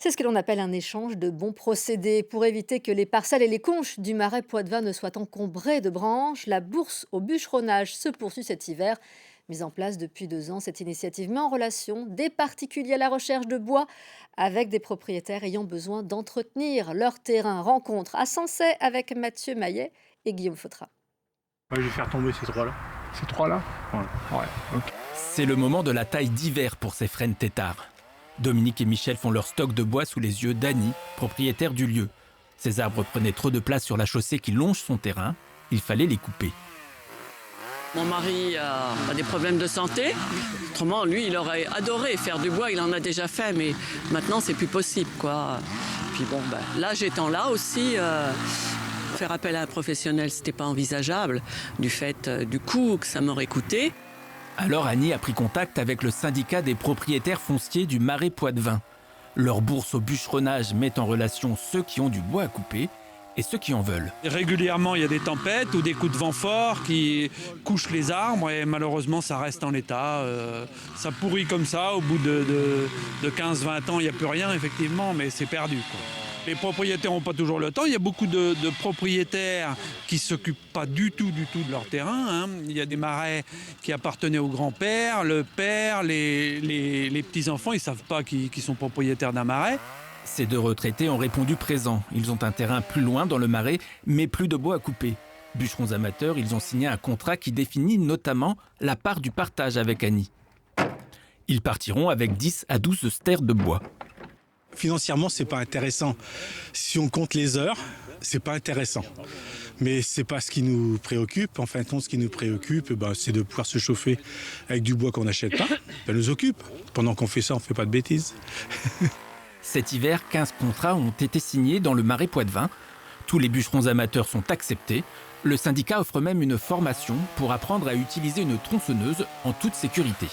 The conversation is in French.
C'est ce que l'on appelle un échange de bons procédés. Pour éviter que les parcelles et les conches du marais poitevin ne soient encombrées de branches, la bourse au bûcheronnage se poursuit cet hiver. Mise en place depuis 2 ans, cette initiative met en relation des particuliers à la recherche de bois avec des propriétaires ayant besoin d'entretenir leur terrain. Rencontre à Sancey avec Mathieu Maillet et Guillaume Fautra. Ouais, je vais faire tomber ces trois-là. Ces trois-là. Ouais, ok. C'est le moment de la taille d'hiver pour ces frênes têtards. Dominique et Michel font leur stock de bois sous les yeux d'Annie, propriétaire du lieu. Ces arbres prenaient trop de place sur la chaussée qui longe son terrain. Il fallait les couper. Mon mari a des problèmes de santé. Autrement, lui, il aurait adoré faire du bois. Il en a déjà fait, mais maintenant, c'est plus possible, quoi. Puis bon, l'âge étant là aussi, faire appel à un professionnel, c'était pas envisageable, du fait du coût que ça m'aurait coûté. Alors Annie a pris contact avec le syndicat des propriétaires fonciers du marais poitevin. Leur bourse au bûcheronnage met en relation ceux qui ont du bois à couper et ceux qui en veulent. Régulièrement, il y a des tempêtes ou des coups de vent forts qui couchent les arbres et malheureusement, ça reste en état. Ça pourrit comme ça. Au bout de 15-20 ans, il n'y a plus rien, effectivement, mais c'est perdu, quoi. Les propriétaires n'ont pas toujours le temps. Il y a beaucoup de propriétaires qui ne s'occupent pas du tout de leur terrain, hein. Il y a des marais qui appartenaient au grand-père, le père, les petits-enfants, ils ne savent pas qu'ils sont propriétaires d'un marais. Ces deux retraités ont répondu présents. Ils ont un terrain plus loin dans le marais, mais plus de bois à couper. Bûcherons amateurs, ils ont signé un contrat qui définit notamment la part du partage avec Annie. Ils partiront avec 10 à 12 stères de bois. Financièrement, c'est pas intéressant. Si on compte les heures, c'est pas intéressant. Mais c'est pas ce qui nous préoccupe. En fin de compte, ce qui nous préoccupe, c'est de pouvoir se chauffer avec du bois qu'on n'achète pas. Ça nous occupe. Pendant qu'on fait ça, on fait pas de bêtises. Cet hiver, 15 contrats ont été signés dans le marais poitevin. Tous les bûcherons amateurs sont acceptés. Le syndicat offre même une formation pour apprendre à utiliser une tronçonneuse en toute sécurité.